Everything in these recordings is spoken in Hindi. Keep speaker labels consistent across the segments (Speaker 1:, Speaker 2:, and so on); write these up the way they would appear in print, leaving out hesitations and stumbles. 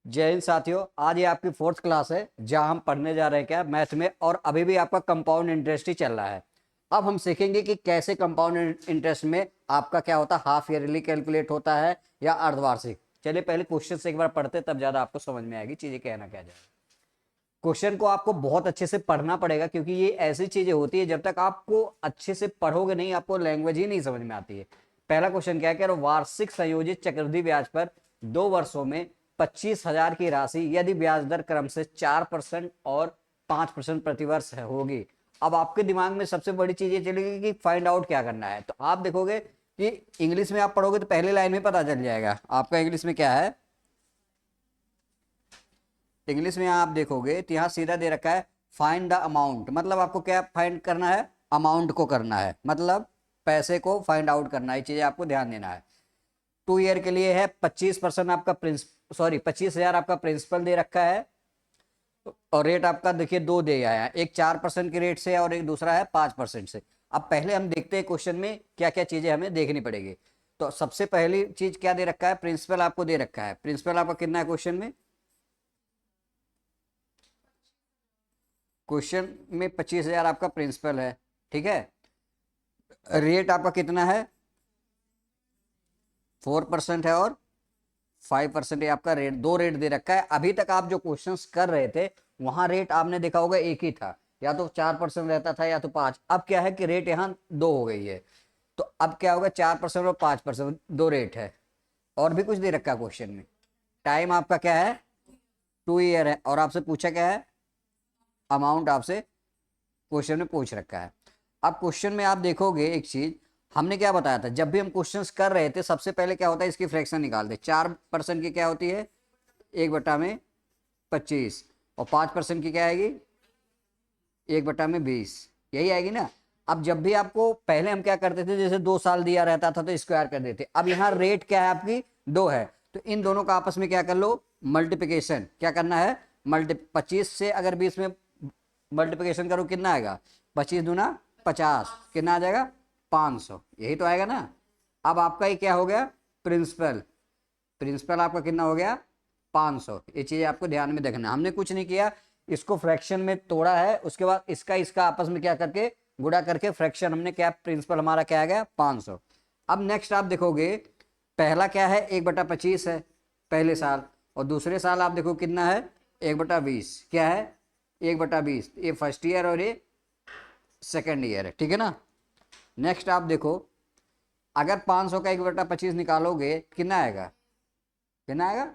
Speaker 1: जय हिंद साथियों। आज ये आपकी फोर्थ क्लास है जहां हम पढ़ने जा रहे हैं क्या मैथ में, और अभी भी आपका कंपाउंड इंटरेस्ट ही चल रहा है। अब हम सीखेंगे कि कैसे कंपाउंड इंटरेस्ट में आपका क्या होता है, हाफ ईयरली कैलकुलेट होता है या अर्धवार्षिक। चलिए पहले क्वेश्चन से एक बार पढ़ते, तब ज्यादा आपको समझ में आएगी चीजें कहना क्या जाए। क्वेश्चन को आपको बहुत अच्छे से पढ़ना पड़ेगा, क्योंकि ये ऐसी चीजें होती है जब तक आपको अच्छे से पढ़ोगे नहीं, आपको लैंग्वेज ही नहीं समझ में आती है। पहला क्वेश्चन क्या है, कह रहा वार्षिक संयोजित चक्रवृद्धि ब्याज पर 2 वर्षों में 25,000 की राशि यदि ब्याज दर क्रम से 4% और 5% प्रतिवर्ष होगी। अब आपके दिमाग में सबसे बड़ी चीज ये चलेगी कि फाइंड आउट क्या करना है। तो आप देखोगे कि इंग्लिश में आप पढ़ोगे तो पहले लाइन में पता चल जाएगा आपका इंग्लिश में क्या है। इंग्लिश में आप देखोगे तो यहाँ सीधा दे रखा है फाइंड द अमाउंट, मतलब आपको क्या फाइंड करना है, अमाउंट को करना है, मतलब पैसे को फाइंड आउट करना है। चीजें आपको ध्यान देना है। 2 ईयर के लिए है 25% आपका सॉरी 25,000 आपका प्रिंसिपल दे रखा है, और रेट आपका देखिए दो दे आया है, एक 4% के रेट से और एक दूसरा है 5% से। अब पहले हम देखते हैं क्वेश्चन में क्या क्या चीजें हमें देखनी पड़ेगी। तो सबसे पहली चीज क्या दे रखा है, प्रिंसिपल आपको दे रखा है। प्रिंसिपल आपका कितना है क्वेश्चन में, क्वेश्चन में 25,000 आपका प्रिंसिपल है, ठीक है। रेट आपका कितना है, 4% है और 5% है आपका रेट। दो रेट दे रखा है। अभी तक आप जो क्वेश्चंस कर रहे थे वहां रेट आपने देखा होगा एक ही था, या तो 4% रहता था या तो 5। अब क्या है कि रेट यहाँ दो हो गई है। तो अब क्या होगा, 4% और 5%, दो रेट है। और भी कुछ दे रखा है क्वेश्चन में। टाइम आपका क्या है, 2 ईयर है, और आपसे पूछा क्या है, अमाउंट आपसे क्वेश्चन में पूछ रखा है। अब क्वेश्चन में आप देखोगे एक चीज, हमने क्या बताया था, जब भी हम क्वेश्चंस कर रहे थे सबसे पहले क्या होता है, इसकी फ्रैक्शन निकाल दे। 4% की क्या होती है, 1/25, और 5% की क्या आएगी, 1/20, यही आएगी ना। अब जब भी आपको, पहले हम क्या करते थे, जैसे 2 साल दिया रहता था तो स्क्वायर कर देते। अब यहाँ रेट क्या है आपकी, 2 है, तो इन दोनों का आपस में क्या कर लो, मल्टीप्लिकेशन। क्या करना है, 25 से अगर 20 में मल्टीप्लिकेशन करो कितना आएगा, 25 दूना 50, कितना आ जाएगा, 500, यही तो आएगा ना। अब आपका ये क्या हो गया, प्रिंसिपल। प्रिंसिपल आपका कितना हो गया, 500। ये चीज आपको ध्यान में देखना, हमने कुछ नहीं किया, इसको फ्रैक्शन में तोड़ा है, उसके बाद इसका इसका आपस में क्या करके गुणा करके फ्रैक्शन हमने क्या, प्रिंसिपल हमारा क्या आ गया, 500। अब नेक्स्ट आप देखोगे, पहला क्या है, 1/25 है पहले साल, और दूसरे साल आप देखो कितना है, 1/20। क्या है, 1/20, ये फर्स्ट ईयर और ये सेकेंड ईयर है, ठीक है ना। नेक्स्ट आप देखो, अगर 500 का 1/25 निकालोगे कितना आएगा, कितना आएगा,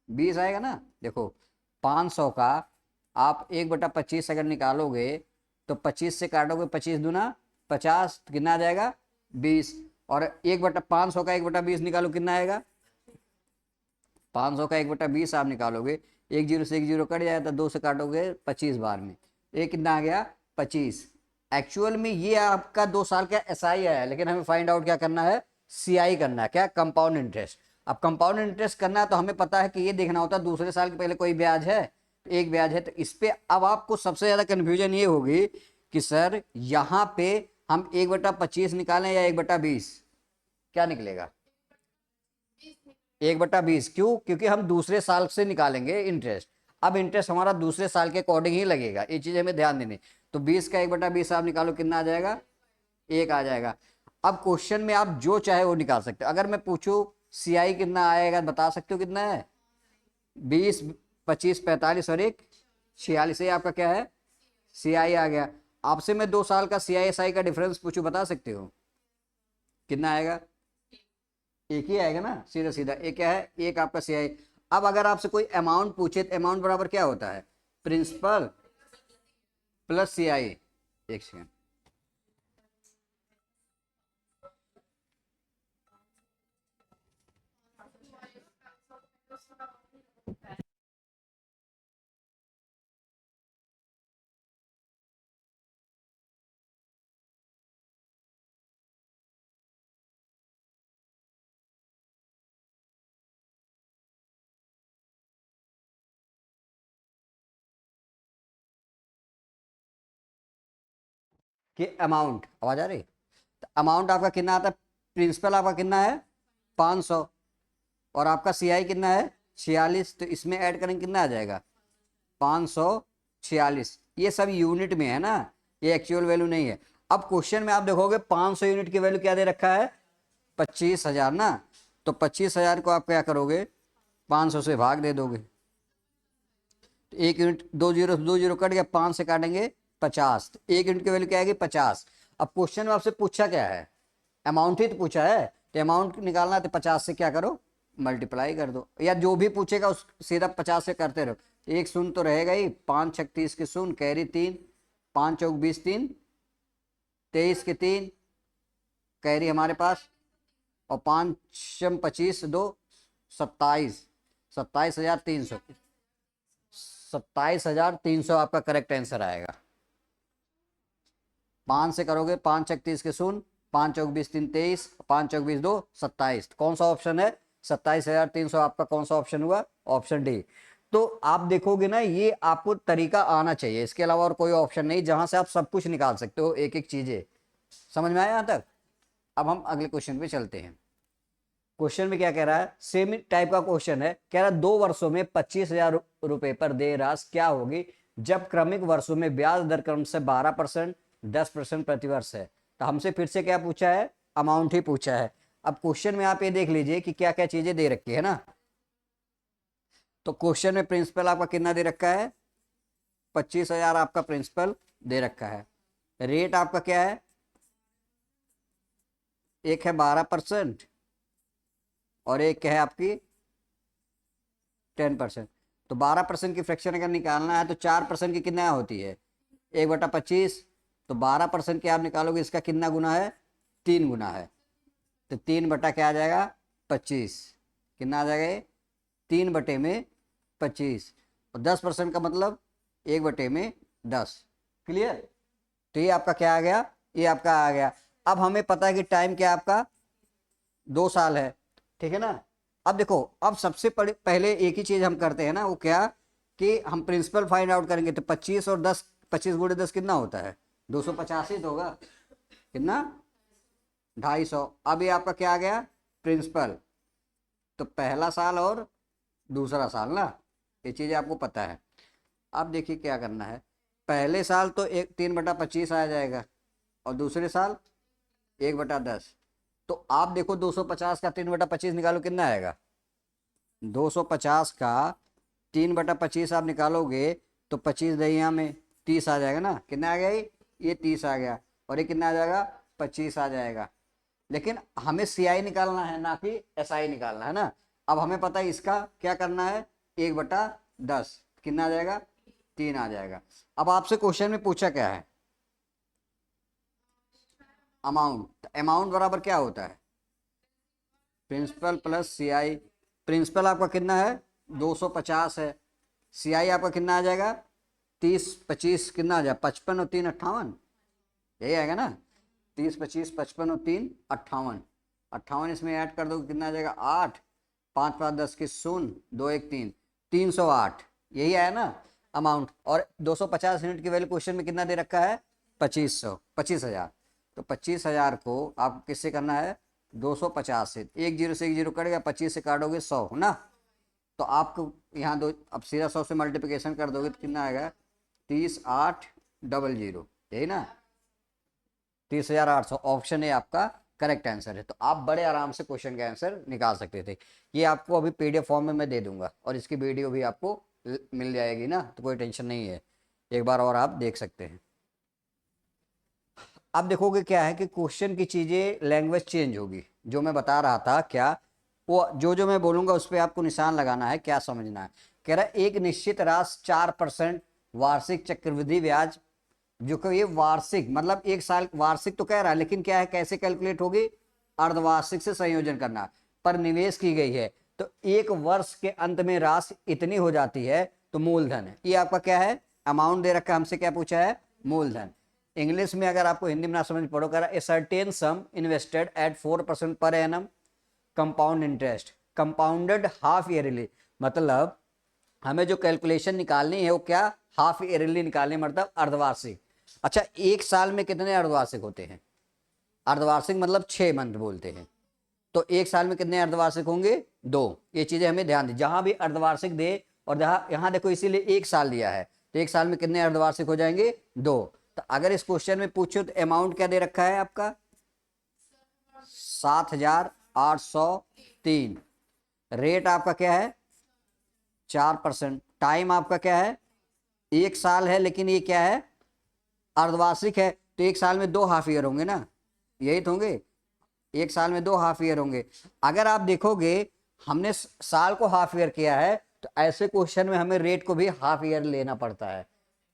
Speaker 1: 20 आएगा ना। देखो 500 का आप 1/25 अगर निकालोगे तो 25 से काटोगे, 25 दूना 50, कितना आ जाएगा, 20। और 1/500 का 1/20 निकालो कितना आएगा, 500 का 1/20 आप निकालोगे, एक जीरो से एक जीरो कट जाएगा, तो 2 से काटोगे 25 बार में, ये कितना आ गया, 25। एक्चुअल में ये आपका 2 साल का एसआई है, लेकिन हमें फाइंड आउट क्या करना है, सीआई करना है, क्या, कंपाउंड इंटरेस्ट। अब कंपाउंड इंटरेस्ट करना है तो हमें पता है कि ये देखना होता है दूसरे साल के पहले कोई ब्याज है, एक ब्याज है। तो इस पे अब आपको सबसे ज्यादा कंफ्यूजन ये होगी कि सर यहाँ पे हम 1/25 निकालें या 1/20, क्या निकलेगा, 1/20। क्यों, क्योंकि हम दूसरे साल से निकालेंगे इंटरेस्ट। अब इंटरेस्ट हमारा दूसरे साल के अकॉर्डिंग ही लगेगा, ये चीज हमें ध्यान देनी। तो 20 का 1/20 आप निकालो कितना आ जाएगा, एक आ जाएगा। अब क्वेश्चन में आप जो चाहे वो निकाल सकते हो। अगर मैं पूछूं सीआई कितना आएगा, बता सकते हो कितना है, 20, 25, 45 और एक 46, ये आपका क्या है, सीआई आ गया। आपसे मैं 2 साल का सीआईएसआई का डिफरेंस पूछूं, बता सकते हो कितना आएगा, एक ही आएगा ना, सीधा सीधा। एक क्या है, एक आपका सीआई। अब अगर आपसे कोई अमाउंट पूछे तो अमाउंट बराबर क्या होता है, प्रिंसिपल प्लस सीआई। एक सेकेंड, कि अमाउंट, आवाज आ रही, तो अमाउंट आपका कितना आता है, प्रिंसिपल आपका कितना है, 500, और आपका सीआई कितना है, 46, तो इसमें ऐड करेंगे कितना आ जाएगा 546। ये सब यूनिट में है ना, ये एक्चुअल वैल्यू नहीं है। अब क्वेश्चन में आप देखोगे 500 यूनिट की वैल्यू क्या दे रखा है 25,000 ना, तो 25,000 को आप क्या करोगे 500 से भाग दे दोगे, तो 1 यूनिट, 2 जीरो कट गया, 5 से काटेंगे 50, तो 1 यूनिट की वैल्यू क्या आएगी 50। अब क्वेश्चन में आपसे पूछा क्या है, अमाउंट ही तो पूछा है, तो अमाउंट निकालना है तो 50 से क्या करो मल्टीप्लाई कर दो, या जो भी पूछेगा उस सीधा 50 से करते रहो। एक शून्य तो रहेगा ही, 5 छक 30 के शून्य, कैरी 3, 5 चौक 20, 3 23 के 3 कैरी हमारे पास, और 5 शम 25, 2 27, 27,300, 27,300 आपका करेक्ट आंसर आएगा। 5 से करोगे, 5 छक 30 के शून्य, 5 चौक 20, 3 23, 5 चौक 20, 2 27, कौन सा ऑप्शन है 27,300 आपका कौन सा ऑप्शन हुआ, ऑप्शन डी। तो आप देखोगे ना, ये आपको तरीका आना चाहिए, इसके अलावा और कोई ऑप्शन नहीं जहां से आप सब कुछ निकाल सकते हो, एक एक चीजें। समझ में आया यहां तक? अब हम अगले क्वेश्चन पे चलते हैं। क्वेश्चन में क्या कह रहा है, सेम टाइप का क्वेश्चन है, कह रहा है 2 वर्षों में 25,000 रुपए पर देय राशि क्या होगी जब क्रमिक वर्षों में ब्याज दर क्रम से 12%, 10% प्रतिवर्ष है। तो हमसे फिर से क्या पूछा है, अमाउंट ही पूछा है। अब क्वेश्चन में आप ये देख लीजिए कि क्या क्या चीजें दे रखी है ना। तो क्वेश्चन में प्रिंसिपल आपका कितना दे रखा है 25,000 आपका प्रिंसिपल दे रखा है। रेट आपका क्या है, एक है 12% और एक है आपकी 10%। तो 12% की फ्रैक्शन अगर निकालना है तो 4% की कितना होती है 1/25, तो 12% के आप निकालोगे इसका कितना गुना है 3 गुना है, तो 3 बटा क्या आ जाएगा 25, कितना आ जाएगा ये 3/25, और 10% का मतलब 1/10। क्लियर? तो ये आपका क्या आ गया, ये आपका आ गया। अब हमें पता है कि टाइम क्या आपका 2 साल है, ठीक है ना। अब देखो, अब सबसे पहले एक ही चीज हम करते हैं ना, वो क्या कि हम प्रिंसिपल फाइंड आउट करेंगे। तो 25 और 10, 25 गुणे 10 कितना होता है 250 ही तो होगा, कितना 250। अब ये आपका क्या आ गया प्रिंसिपल, तो पहला साल और दूसरा साल ना, ये चीज आपको पता है। अब देखिए क्या करना है, पहले साल तो 3/25 आ जाएगा, और दूसरे साल 1/10। तो आप देखो 250 का 3/25 निकालो कितना आएगा, 250 का 3/25 आप निकालोगे तो 25 दहिया में 30 आ जाएगा ना, कितना आ गया ये 30 आ गया, और ये कितना आ जाएगा 25 आ जाएगा। लेकिन हमें सीआई निकालना है ना कि एसआई निकालना है ना। अब हमें पता है इसका क्या करना है 1/10, कितना आ जाएगा 3 आ जाएगा। अब आपसे क्वेश्चन में पूछा क्या है अमाउंट, अमाउंट बराबर क्या होता है प्रिंसिपल प्लस सीआई। प्रिंसिपल आपका कितना है 250 है, सीआई आपका कितना आ जाएगा 30, 25 कितना आ जाएगा 55 और 3 58, यही आएगा ना 30, 25, 55 और 3 58, 58 इसमें ऐड कर दो कितना आ जाएगा 8, 5 5 10 के शून्य, 2 1 3, 308, यही आया ना अमाउंट। और 250 यूनिट की वैल्यू क्वेश्चन में कितना दे रखा है 25,000। तो 25,000 को आप किससे करना है 250 से, 1 जीरो से 1 जीरो कट गया, 25 से काटोगे 100 ना, तो आपको यहाँ दो, अब सीधा 100 से मल्टीप्लिकेशन कर दोगे तो कितना आएगा 30,800, यही ना 30,800, ऑप्शन ए आपका करेक्ट आंसर है। तो आप बड़े आराम से क्वेश्चन का आंसर निकाल सकते थे। ये आपको अभी पीडीएफ फॉर्म में मैं दे दूंगा, और इसकी वीडियो भी आपको मिल जाएगी ना, तो कोई टेंशन नहीं है, एक बार और आप देख सकते हैं। अब देखोगे क्या है कि क्वेश्चन की चीजें लैंग्वेज चेंज होगी, जो मैं बता रहा था क्या, वो जो मैं बोलूंगा उस पर आपको निशान लगाना है, क्या समझना है। कह रहा है एक निश्चित राशि 4% वार्षिक चक्रवृद्धि ब्याज, जो कि ये वार्षिक मतलब एक साल वार्षिक तो कह रहा है, लेकिन क्या है कैसे कैलकुलेट होगी अर्धवार्षिक से संयोजन करना, पर निवेश की गई है, तो एक वर्ष के अंत में राशि इतनी हो जाती है, तो मूलधन है। ये आपका क्या है अमाउंट दे रखा है, हमसे क्या पूछा है मूलधन। इंग्लिश में अगर आपको हिंदी में ना समझ पड़ो, कह रहा है a certain some invested at 4% per annum compound interest compounded half yearly, मतलब हमें जो कैलकुलेशन निकालनी है वो क्या हाफ ईयरली निकालनी, मतलब अर्धवार्षिक। अच्छा एक साल में कितने अर्धवार्षिक होते हैं, अर्धवार्षिक मतलब 6 मंथ बोलते हैं, तो एक साल में कितने अर्धवार्षिक होंगे? 2। ये चीजें हमें ध्यान दी, जहां भी अर्धवार्षिक दे और जहां यहाँ देखो इसीलिए एक साल दिया है, तो एक साल में कितने अर्धवार्षिक हो जाएंगे? 2। तो अगर इस क्वेश्चन में पूछो तो अमाउंट क्या दे रखा है आपका? 7,803। रेट आपका क्या है? 4%। टाइम आपका क्या है? एक साल है, लेकिन ये क्या है? अर्धवार्षिक है, तो एक साल में 2 हाफ ईयर होंगे ना, यही तो होंगे, एक साल में 2 हाफ ईयर होंगे। अगर आप देखोगे हमने साल को हाफ ईयर किया है, तो ऐसे क्वेश्चन में हमें रेट को भी हाफ ईयर लेना पड़ता है।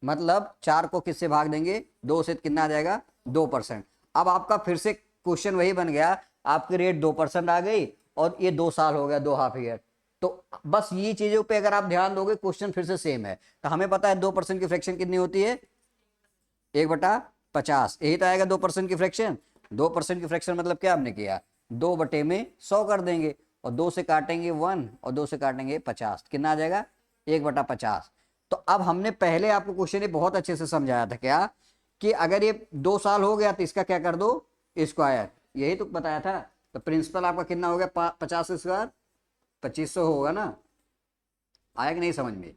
Speaker 1: मतलब 4 को किससे भाग देंगे? 2 से, कितना आ जाएगा? 2%। अब आपका फिर से क्वेश्चन वही बन गया, आपकी रेट 2% आ गई और ये 2 साल हो गया, 2 हाफ ईयर। तो बस ये चीजों पे अगर आप ध्यान दोगे, क्वेश्चन फिर से सेम है। तो हमें पता है 2% की फ्रैक्शन कितनी होती है? 1/50। यही तो आएगा 2% की फ्रैक्शन। 2% की फ्रैक्शन मतलब क्या हमने किया? 2/100 कर देंगे, और 2 से काटेंगे 1 और 2 से काटेंगे 50, कितना आ जाएगा? 1/50। तो अब हमने पहले आपको क्वेश्चन ये बहुत अच्छे से समझाया था क्या, कि अगर ये 2 साल हो गया तो इसका क्या कर दो? स्क्वायर। यही तो बताया था। तो प्रिंसिपल आपका कितना हो गया? 50 स्क्वायर 2500 होगा ना। आया कि नहीं समझ में?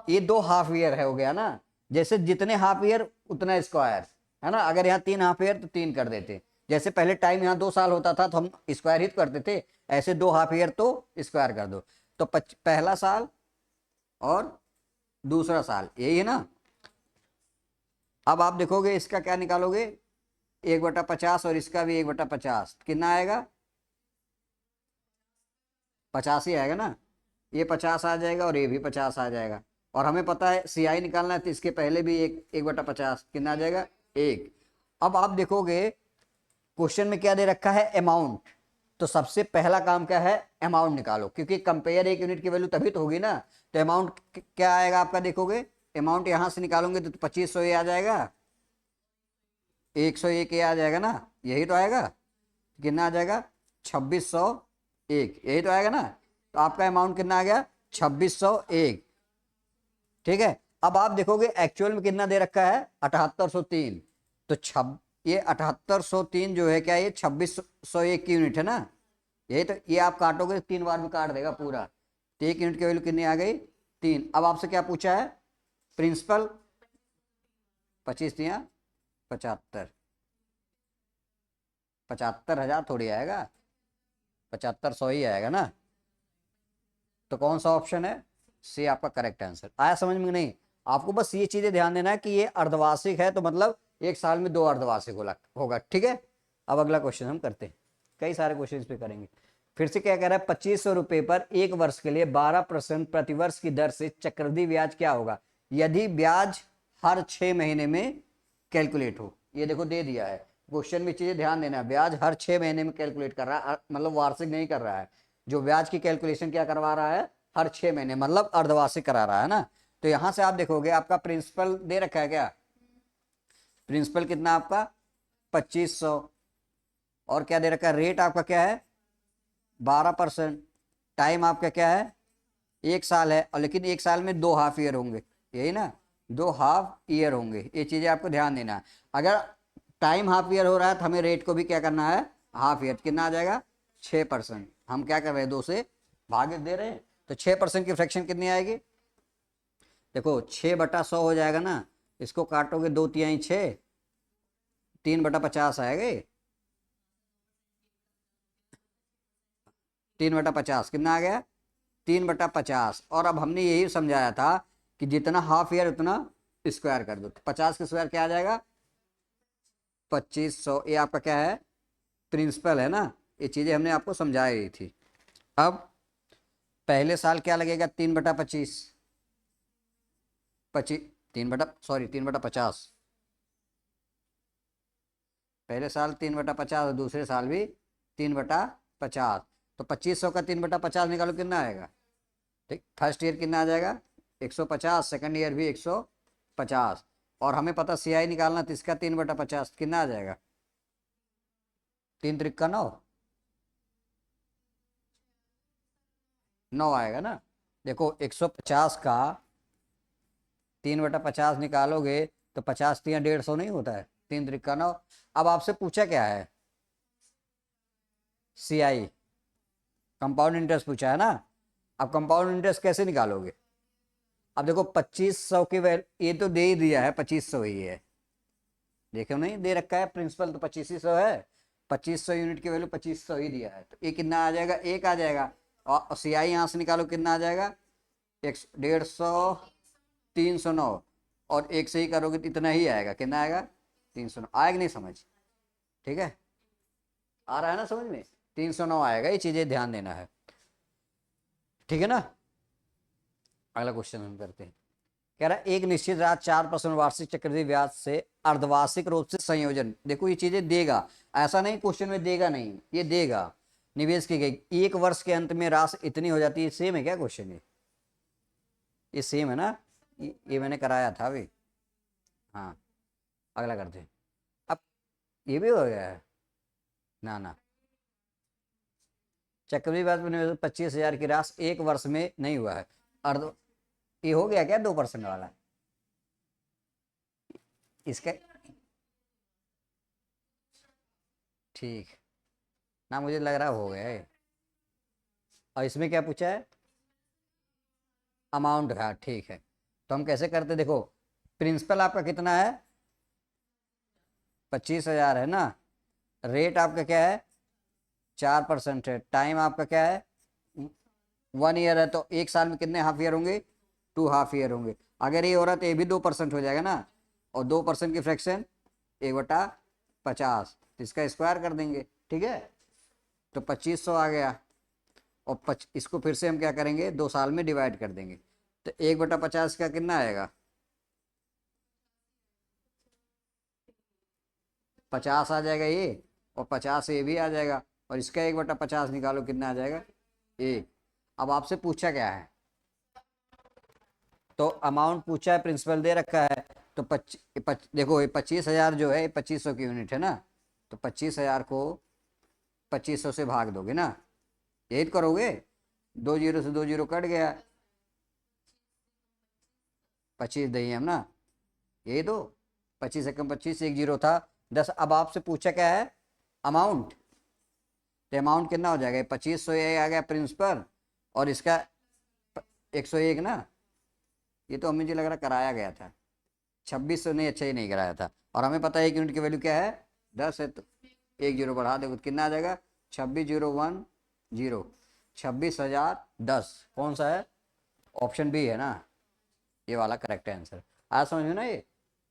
Speaker 1: ये 2 हाफ ईयर है, हो गया ना। जैसे जितने हाफ ईयर उतना स्क्वायर, है ना। अगर यहाँ 3 हाफ ईयर तो 3 कर देते। जैसे पहले टाइम यहाँ 2 साल होता था तो हम स्क्वायर ही तो करते थे, ऐसे 2 हाफ ईयर तो स्क्वायर कर दो। तो पहला साल और दूसरा साल, यही है ना। अब आप देखोगे इसका क्या निकालोगे? 1/50 और इसका भी 1/50, कितना आएगा? 50 ही आएगा ना। ये 50 आ जाएगा और ये भी 50 आ जाएगा। और हमें पता है CI निकालना है, तो इसके पहले भी 1/50, कितना आ जाएगा? 1। अब आप देखोगे क्वेश्चन में क्या दे रखा है? अमाउंट। तो सबसे पहला काम क्या है? अमाउंट निकालो, क्योंकि कंपेयर एक यूनिट की वैल्यू तभी तो होगी ना। तो अमाउंट क्या आएगा आपका? देखोगे अमाउंट यहां से निकालोगे तो 2500 ये आ जाएगा, 101 ये आ जाएगा ना, यही तो आएगा। कितना आ जाएगा? 2601, यही तो आएगा ना। तो आपका अमाउंट कितना आ गया? 2601। ठीक है। अब आप देखोगे एक्चुअल में कितना दे रखा है? 7803। तो ये 7803 जो है क्या, ये 2601 की यूनिट है ना। यही तो, ये आप काटोगे 3 बार में काट देगा पूरा। तो 1 यूनिट की वैल्यू कितनी आ गई? 3। अब आपसे क्या पूछा है? प्रिंसिपल 25 दिया 75। 75,000 थोड़ी आएगा, 7500 ही आएगा ना। तो कौन सा ऑप्शन है? सी आपका करेक्ट आंसर। आया समझ में? नहीं, आपको बस ये चीजें ध्यान देना है कि ये अर्धवार्षिक है, तो मतलब एक साल में 2 अर्धवार्षिक होगा। ठीक है। अब अगला क्वेश्चन हम करते हैं, कई सारे क्वेश्चन इस पे करेंगे। फिर से क्या कह रहा है? 2500 रुपए पर 1 वर्ष के लिए 12% प्रतिवर्ष की दर से चक्रवृद्धि ब्याज क्या होगा यदि ब्याज हर 6 महीने में कैलकुलेट हो। ये देखो दे दिया है क्वेश्चन में, चीजें ध्यान देना है। ब्याज हर 6 महीने में कैलकुलेट कर रहा है, मतलब वार्षिक नहीं कर रहा है। जो ब्याज की कैलकुलेशन क्या करवा रहा है? हर 6 महीने, मतलब अर्धवार्षिक करा रहा है ना। तो यहां से आप देखोगे आपका प्रिंसिपल दे रखा है क्या? प्रिंसिपल कितना आपका? 2500। और क्या दे रखा है? रेट आपका क्या है? 12%। टाइम आपका क्या है? 1 साल है, और लेकिन 1 साल में 2 हाफ ईयर होंगे, यही ना, 2 हाफ ईयर होंगे। ये चीजें आपको ध्यान देना है। अगर टाइम हाफ ईयर हो रहा है तो हमें रेट को भी क्या करना है? Half year. कितना आ जाएगा? 6%। हम क्या कर रहे हैं? 2 से भाग दे रहे हैं, तो 6% की फ्रैक्शन कितनी आएगी? देखो 6/100 हो जाएगा ना, इसको काटोगे 2 तिहाई 6, 3/50 आएगा। 3/50 कितना आ गया? 3/50। और अब हमने यही समझाया था कि जितना हाफ ईयर उतना स्क्वायर कर दो। 50 का स्क्वायर क्या आ जाएगा? 2500। ये आपका क्या है? प्रिंसिपल है ना। ये चीजें हमने आपको समझाई थी। अब पहले साल क्या लगेगा? 3/25, 3/50। पहले साल 3/50 और दूसरे साल भी 3/50। तो 2500 का 3/50 निकालो, कितना आएगा? ठीक, फर्स्ट ईयर कितना आ जाएगा? 150, सेकंड ईयर भी 150। और हमें पता CI निकालना, तो इसका 3/50 कितना आ जाएगा? 3 त्रिक का 9, 9 आएगा ना। देखो 150 का 3/50 निकालोगे तो 50 तिया 150 नहीं होता है, 3 त्रिक का 9। अब आपसे पूछा क्या है? CI कंपाउंड इंटरेस्ट पूछा है ना। अब कंपाउंड इंटरेस्ट कैसे निकालोगे? अब देखो 2500 की वैल्यू ये तो दे ही दिया है, 2500 ही है, देखो नहीं दे रखा है, प्रिंसिपल तो 2500 है, 2500 यूनिट की वैल्यू 2500 ही दिया है, तो ये कितना आ जाएगा, एक आ जाएगा। और CI यहाँ से निकालो कितना आ जाएगा, 150, 309, और एक से ही करोगे तो इतना ही आएगा, कितना आएगा 309। आएगा नहीं समझ? ठीक है, आ रहा है ना समझ में? 309 आएगा, ये चीजें ध्यान देना है, ठीक है ना। अगला क्वेश्चन हम करते हैं। कह रहा है एक निश्चित राशि 4% वार्षिक चक्रवृद्धि ब्याज से अर्धवार्षिक रूप से संयोजन, देखो ये चीजें देगा, ऐसा नहीं क्वेश्चन में देगा नहीं, ये देगा, निवेश की गई 1 वर्ष के अंत में राशि इतनी हो जाती है। सेम है क्या क्वेश्चन? ये सेम है ना, ये मैंने कराया था अभी। हाँ, अगला करते हैं। अब ये भी हो गया है ना, ना चक्रवृद्धि ब्याज पर निवेश 25,000 की राशि 1 वर्ष में नहीं हुआ है, अर्ध, ये हो गया क्या 2% वाला? इसका ठीक ना, मुझे लग रहा हो गया है। और इसमें क्या पूछा है, अमाउंट है, ठीक है। तो हम कैसे करते, देखो प्रिंसिपल आपका कितना है, 25,000 है ना, रेट आपका क्या है 4% है, टाइम आपका क्या है 1 ईयर है, तो 1 साल में कितने हाफ ईयर होंगे, 2 हाफ ईयर होंगे। अगर ये हो रहा तो ये भी 2% हो जाएगा ना, और 2% की फ्रैक्शन 1/50, तो इसका स्क्वायर कर देंगे, ठीक है। तो 2500 आ गया, और इसको फिर से हम क्या करेंगे 2 साल में डिवाइड कर देंगे, तो 1/50 का कितना आएगा, 50 आ जाएगा ये, और 50 ये भी आ जाएगा, और इसका 1/50 निकालो कितना आ जाएगा, 1। अब आपसे पूछा क्या है, तो अमाउंट पूछा है, प्रिंसिपल दे रखा है, तो देखो ये 25,000 जो है 2500 की यूनिट है ना, तो 25,000 को 2500 से भाग दोगे ना, यही तो करोगे, 2 जीरो से 2 जीरो कट गया, 25 दही हम ना, यही तो 25 एकम 25, 1 जीरो था 10। अब आपसे पूछा क्या है अमाउंट, तो अमाउंट कितना हो जाएगा, 2500 ये आ गया प्रिंसिपल, और इसका 101 ना, ये तो हमें मुझे लग रहा कराया गया था, 2600 नहीं, अच्छा ही नहीं कराया था, और हमें पता है एक यूनिट की वैल्यू क्या है 10 है, तो 1 जीरो बढ़ा देखो कितना आ जाएगा, 26,010, 26,010, कौन सा है, ऑप्शन बी है ना, ये वाला करेक्ट आंसर। आज समझ में ना ये,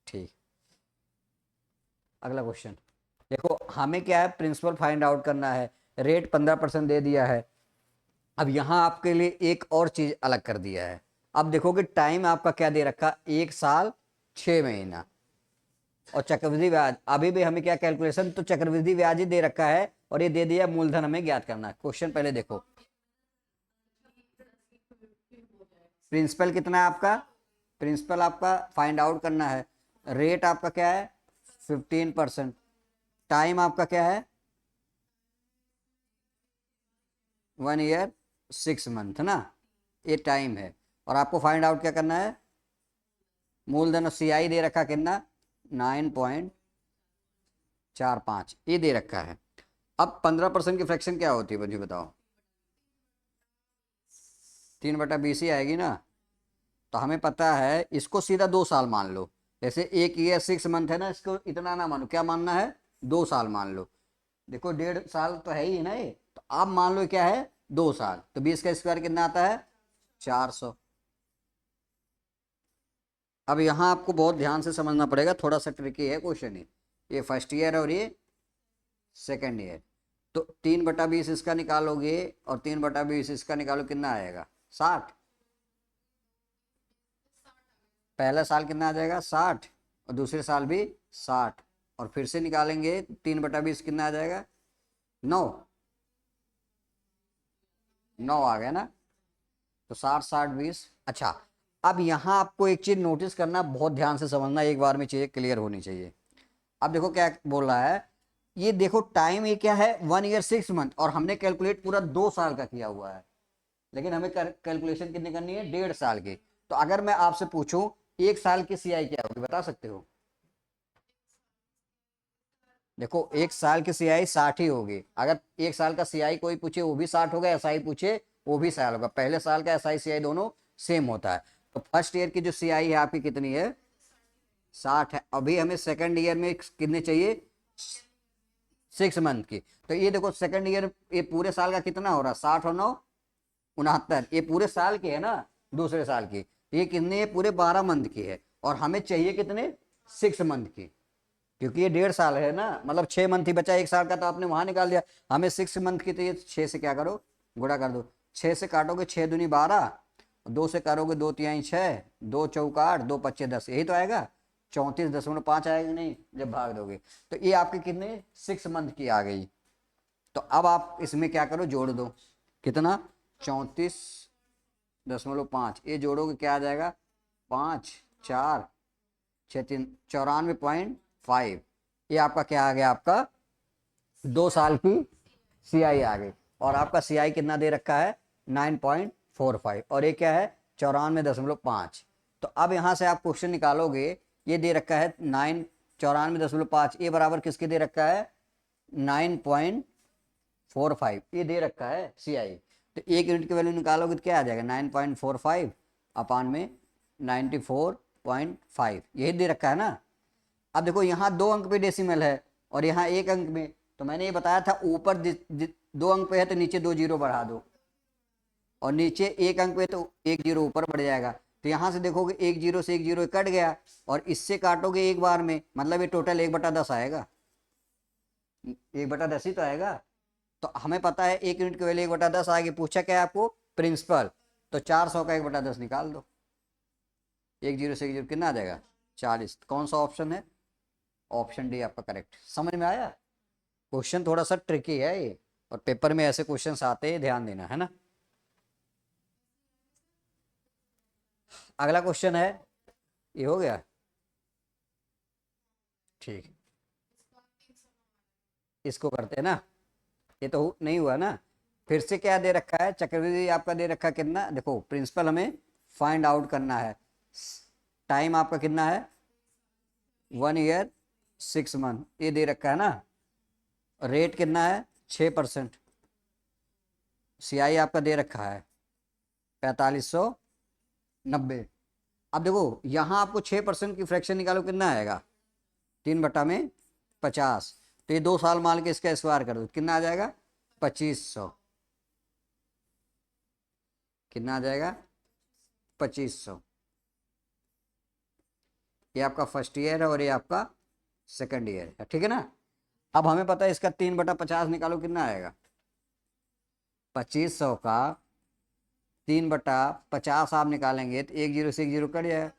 Speaker 1: ठीक। अगला क्वेश्चन देखो, हमें क्या है प्रिंसिपल फाइंड आउट करना है, रेट 15% दे दिया है। अब यहां आपके लिए एक और चीज अलग कर दिया है, अब देखोगे टाइम आपका क्या दे रखा, 1 साल 6 महीना, और चक्रवृद्धि ब्याज अभी भी हमें क्या कैलकुलेशन, तो चक्रवृद्धि ब्याज ही दे रखा है, और ये दे दिया मूलधन हमें ज्ञात करना है। क्वेश्चन पहले देखो, प्रिंसिपल कितना है आपका, प्रिंसिपल आपका फाइंड आउट करना है, रेट आपका क्या है 15%, टाइम आपका क्या है 1 ईयर 6 मंथ ना, ये टाइम है, और आपको फाइंड आउट क्या करना है, मूलधन और CI दे रखा कितना 9.45 ये दे रखा है। अब 15% की फ्रैक्शन क्या होती है मुझे बताओ, 3/20 ही आएगी ना, तो हमें पता है इसको सीधा 2 साल मान लो, जैसे 1 ईयर 6 मंथ है ना, इसको इतना ना मानो, क्या मानना है 2 साल मान लो, देखो 1.5 साल तो है ही ना ये, तो आप मान लो क्या है 2 साल, तो 20 का स्क्वायर कितना आता है 400। अब यहाँ आपको बहुत ध्यान से समझना पड़ेगा, थोड़ा सा ट्रिकी है क्वेश्चन, ये फर्स्ट ईयर है और ये सेकेंड ईयर, तो 3/20 इसका निकालोगे, और 3/20 इसका निकालो कितना आएगा 60, पहला साल कितना आ जाएगा 60, और दूसरे साल भी 60, और फिर से निकालेंगे 3/20 कितना आ जाएगा 9, 9 आ गया ना, तो 60 60 20। अच्छा, अब यहाँ आपको एक चीज नोटिस करना, बहुत ध्यान से समझना, एक बार में चीजें क्लियर होनी चाहिए। अब देखो क्या बोल रहा है, ये देखो टाइम ये क्या है 1 ईयर 6 मंथ, और हमने कैलकुलेट पूरा 2 साल का किया हुआ है, लेकिन हमें कैलकुलेशन कितनी करनी है 1.5 साल की। तो अगर मैं आपसे पूछूं 1 साल की CI क्या होगी, बता सकते हो? देखो एक साल की सीआई 60 ही होगी। अगर एक साल का सीआई कोई पूछे वो भी 60 होगा, एसआई पूछे वो भी 60 होगा। पहले साल का एसआई सीआई दोनों सेम होता है। तो फर्स्ट ईयर की जो सीआई है आपकी कितनी है? 60 है। अभी हमें सेकंड ईयर में कितने चाहिए? 6 मंथ की। तो ये देखो सेकंड ईयर, ये पूरे साल का कितना हो रहा है? 60 और 9 69। ये पूरे साल की है ना, दूसरे साल की। ये कितने? ये पूरे 12 मंथ की है। और हमें चाहिए कितने? 6 मंथ की। क्योंकि ये 1.5 साल है ना, मतलब 6 मंथ ही बचा, एक साल का तो आपने वहां निकाल दिया। हमें 6 मंथ की, तो ये 6 से क्या करो? गुणा कर दो। 6 से काटोगे 6 दूनी 12, 2 से करोगे 2 तिहाई 6, 2 चौका 8, 2 पच्चे 10, यही तो आएगा। 34.5 आएगा नहीं जब भाग दोगे। तो ये आपके कितने? 6 मंथ की आ गई। तो अब आप इसमें क्या करो? जोड़ दो। कितना? 34.5, ये जोड़ोगे क्या आ जाएगा? 5 4 6 3 94.5। ये आपका क्या आ गया? आपका 2 साल की सीआई आ गई। और आपका सीआई कितना दे रखा है? 9.45। और ये क्या है? 94.5। तो अब यहां से आप क्वेश्चन निकालोगे। ये दे रखा है 94.5, ये बराबर किसके दे रखा है? 9.45 ये दे रखा है सीआई। तो 1 यूनिट की वैल्यू निकालोगे तो क्या आ जाएगा? 9.45 अपान में 94.5, यही दे रखा है ना। अब देखो यहाँ 2 अंक पे डेसिमल है और यहाँ 1 अंक में। तो मैंने ये बताया था ऊपर 2 अंक पे है तो नीचे 2 जीरो बढ़ा दो, और नीचे 1 अंक पे तो 1 जीरो ऊपर बढ़ जाएगा। तो यहाँ से देखोगे 1 जीरो से 1 जीरो कट गया, और इससे काटोगे एक बार में, मतलब ये टोटल 1/10 आएगा। 1/10 ही तो आएगा। तो हमें पता है 1 यूनिट की वैल्यू 1/10 आएगी। पूछा क्या है आपको? प्रिंसिपल। तो 400 का 1/10 निकाल दो। 1 जीरो से 1 जीरो कितना आ जाएगा? 40। कौन सा ऑप्शन है? ऑप्शन डी आपका करेक्ट। समझ में आया? क्वेश्चन थोड़ा सा ट्रिकी है ये, और पेपर में ऐसे क्वेश्चंस आते हैं, ध्यान देना है ना। अगला क्वेश्चन है, ये हो गया ठीक। इसको करते हैं ना। ये तो नहीं हुआ ना। फिर से क्या दे रखा है? चक्रवृद्धि आपका दे रखा है कितना? देखो प्रिंसिपल हमें फाइंड आउट करना है। टाइम आपका कितना है? 1 ईयर 6 मंथ, ये दे रखा है ना। रेट कितना है? 6%। सीआई आपका दे रखा है 4590। अब देखो यहाँ आपको 6% की फ्रैक्शन निकालो, कितना आएगा? 3/50। तो ये 2 साल मान के इसका स्क्वायर कर दो, कितना आ जाएगा? 2500। कितना आ जाएगा? 2500। ये आपका फर्स्ट ईयर है और ये आपका सेकंड ईयर है, ठीक है ना। अब हमें पता है इसका 3/50 निकालो, कितना आएगा? 2500 का 3/50 आप निकालेंगे तो 1 जीरो से 1 जीरो कट जाएगा।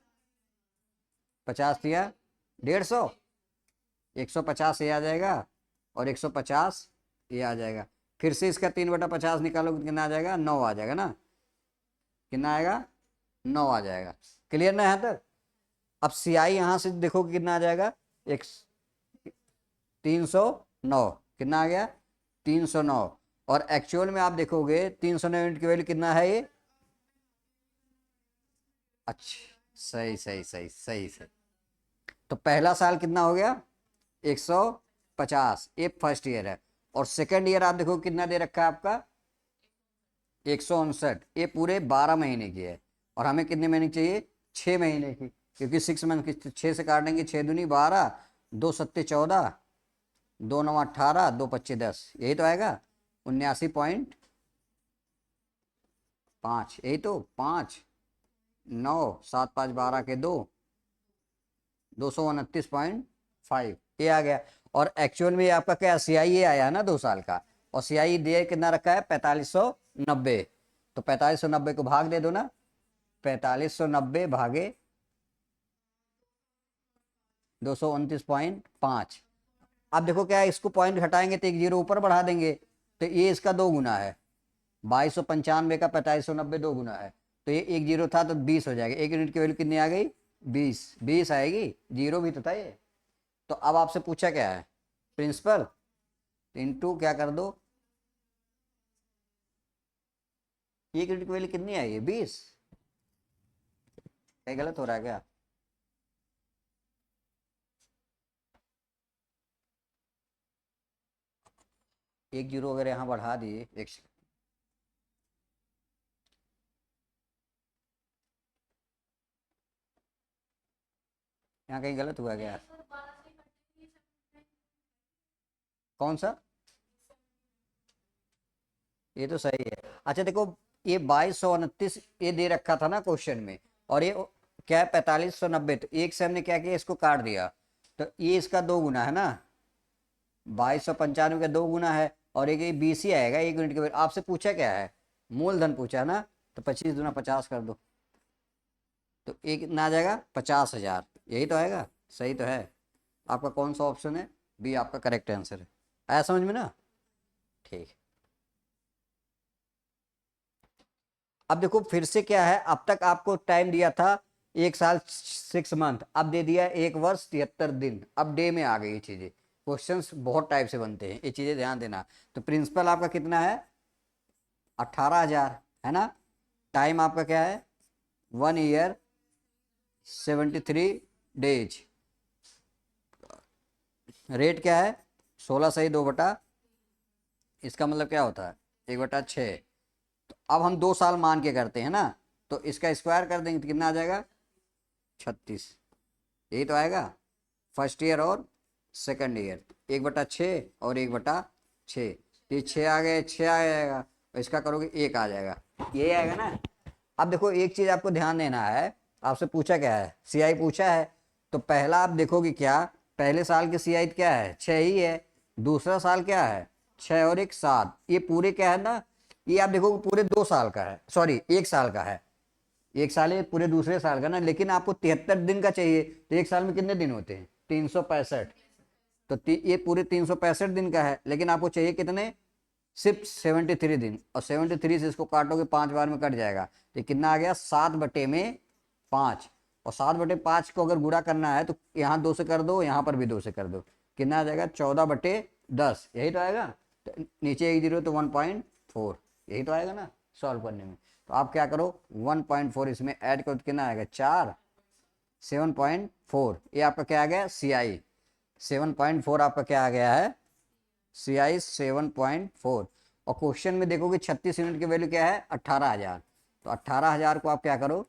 Speaker 1: 50 दिया 150, 150 ये आ जाएगा, और 150 ये आ जाएगा। फिर से इसका 3/50 निकालोगे तो कितना आ जाएगा? 9 आ जाएगा ना। कितना आएगा? 9 आ जाएगा। क्लियर ना यहाँ तक? अब सीआई यहाँ से देखो कितना आ जाएगा? एक 309। कितना आ गया? 309। और एक्चुअल में आप देखोगे 309 यूनिट की वैल्यू कितना है ये? अच्छा, सही सही सही सही सही। तो पहला साल कितना हो गया? 150, ये फर्स्ट ईयर है। और सेकंड ईयर आप देखो कितना दे रखा है आपका? 159, ये पूरे 12 महीने की है। और हमें कितने महीने की चाहिए? 6 महीने की। क्योंकि 6 मंथ की, 6 से काटेंगे 6 दूनी 12, 2 सत्ते 14, 2 9 18, 2 25 10, यही तो आएगा। 79.5, यही तो। 5 9 7 5 12 के 2, 229.5 ये आ गया। और एक्चुअल में आपका क्या सीआई ये आया है ना 2 साल का। और सीआई दे कितना रखा है? 4590। तो 4590 को भाग दे दो ना। 4590 भागे 229.5। अब देखो क्या है, इसको पॉइंट हटाएंगे तो 1 जीरो ऊपर बढ़ा देंगे, तो ये इसका 2 गुना है। 2295 का 4590 2 गुना है। तो ये 1 जीरो था तो 20 हो जाएगा। 1 यूनिट की वैल्यू कितनी आ गई? 20 आएगी। जीरो भी तो था ये। तो अब आपसे पूछा क्या है? प्रिंसिपल इनटू क्या कर दो? 1 यूनिट की वैल्यू कितनी आई है? 20। क्या गलत हो रहा है क्या? एक जीरो अगर यहाँ बढ़ा दिए, एक सेकंड, यहाँ कहीं गलत हुआ क्या? कौन सा? ये तो सही है। अच्छा देखो, ये 2229 ये दे रखा था ना क्वेश्चन में, और ये क्या है 4590, तो एक से हमने क्या किया, इसको काट दिया, तो ये इसका दो गुना है ना, 2295 का दो गुना है, और एक ये 20 ही आएगा एक यूनिट के बाद। आपसे पूछा क्या है, मूलधन पूछा है ना, तो 25 दूना 50 कर दो, तो एक कितना आ जाएगा, 50,000, यही तो आएगा। सही तो है। आपका कौन सा ऑप्शन है? बी आपका करेक्ट आंसर है। आया समझ में ना? ठीक। अब देखो फिर से क्या है, अब तक आपको टाइम दिया था 1 साल 6 मंथ, अब दे दिया 1 वर्ष 73 दिन। अब डे में आ गई ये चीजें। क्वेश्चंस बहुत टाइप से बनते हैं, ये चीजें ध्यान देना। तो प्रिंसिपल आपका कितना है, 18,000 है ना। टाइम आपका क्या है, 1 ईयर 73 डेज। रेट क्या है, 16 सही 2 बटा, इसका मतलब क्या होता है, 1/6। तो अब हम 2 साल मान के करते हैं ना, तो इसका स्क्वायर कर देंगे तो कितना आ जाएगा, 36। यही तो आएगा, फर्स्ट ईयर और सेकंड ईयर, 1/6 और 1/6। ये 6 आ गए, 6 आ जाएगा, और इसका करोगे 1 आ जाएगा, यही आएगा ना। अब देखो एक चीज आपको ध्यान देना है, आपसे पूछा क्या है, सीआई पूछा है, तो पहला आप देखोगे क्या, पहले साल की सीआई क्या है, 6 ही है। दूसरा साल क्या है, 6 और 1 7, ये पूरे क्या है ना, ये आप देखोगे पूरे 2 साल का है, सॉरी 1 साल का है। 1 साल है पूरे दूसरे साल का ना, लेकिन आपको 73 दिन का चाहिए, तो 1 साल में कितने दिन होते हैं, 365। तो ये पूरे 365 दिन का है, लेकिन आपको चाहिए कितने, सिर्फ 73 दिन, और 73 से इसको काटोगे 5 बार में कट जाएगा, तो कितना आ गया, 7/5। और 7/5 को अगर गुणा करना है तो यहाँ 2 से कर दो, यहाँ पर भी 2 से कर दो, कितना आ जाएगा, 14/10, यही तो आएगा। तो नीचे एक जीरो तो 1.4, यही तो आएगा ना सॉल्व करने में। तो आप क्या करो, 1.4 इसमें ऐड करो तो कितना आएगा, 4, 7.4, ये आपका क्या आ गया, CI 7.4 आपका क्या आ गया है, CI 7.4। और क्वेश्चन में देखोगे 36 यूनिट की वैल्यू क्या है, 18,000। तो 18,000 को आप क्या करो,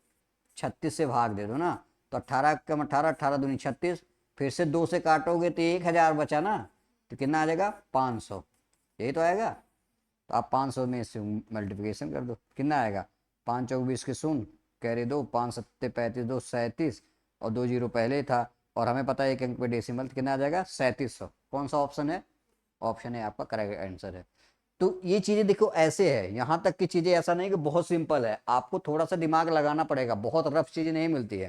Speaker 1: 36 से भाग दे दो ना, तो 18 कम 18, 18 दूनी 36, फिर से 2 से काटोगे तो 1,000 बचा ना, तो कितना आ जाएगा, 500, यही तो आएगा। तो आप 500 में इससे मल्टीप्लिकेशन कर दो, कितना आएगा, 5 चौक 20 के शून्य, कैरी 2, 5 सत्ते 35, 2 37, और 2 जीरो पहले था, और हमें पता है 1 अंक पे डेसिमल, तो कितना आ जाएगा, 3700। कौन सा ऑप्शन है, ऑप्शन है आपका करेक्ट आंसर है। तो ये चीजें देखो ऐसे है, यहाँ तक की चीजें ऐसा नहीं कि बहुत सिंपल है, आपको थोड़ा सा दिमाग लगाना पड़ेगा, बहुत रफ चीजें नहीं मिलती है।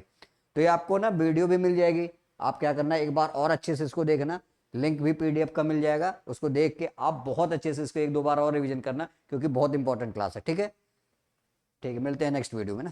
Speaker 1: तो ये आपको ना वीडियो भी मिल जाएगी, आप क्या करना, एक बार और अच्छे से इसको देखना, लिंक भी PDF का मिल जाएगा, उसको देख के आप बहुत अच्छे से इसको 1-2 बार और रिवीजन करना, क्योंकि बहुत इंपॉर्टेंट क्लास है। ठीक है, ठीक है, मिलते हैं नेक्स्ट वीडियो में ना।